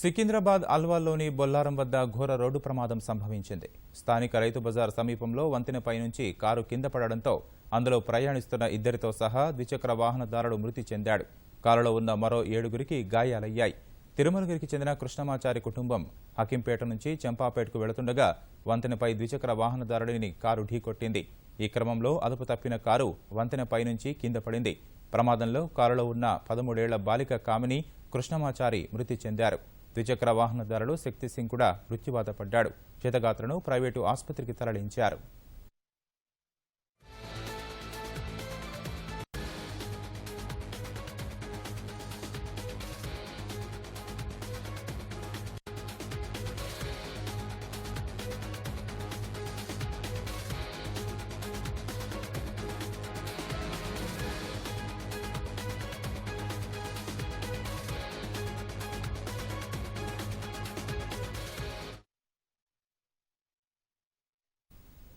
సికింద్రాబాద్ అల్వాల్లోని బొల్లారం వద్ద ఘోర రోడ్డు ప్రమాదం సంభవించింది. స్థానిక రైతు బజార్ సమీపంలో వంతెనపై నుంచి కారు కింద పడడంతో అందులో ప్రయాణిస్తున్న ఇద్దరితో సహా ద్విచక్ర వాహనదారుడు మృతి చెందాడు. కారులో ఉన్న మరో 7గురికి గాయాలయ్యాయి. తిరుమలగిరికి చెందిన కృష్ణమాచారి కుటుంబం హకింపేట నుంచి చంపాపేటకు వెళుతుండగా వంతెనపై ద్విచక్ర వాహనదారుడిని కారు ఢీకొట్టింది. ఈ క్రమంలో అదుపు తప్పిన కారు వంతెనపై నుంచి కింద పడింది. ప్రమాదంలో కారులో ఉన్న 13 ఏళ్ల బాలిక కామిని, కృష్ణమాచారి మృతి చెందారు. ద్విచక్ర వాహనదారుడు శక్తి సింగ్ కూడా మృత్యువాత పడ్డాడు. క్షతగాత్రులను ప్రైవేటు ఆసుపత్రికి తరలించారు.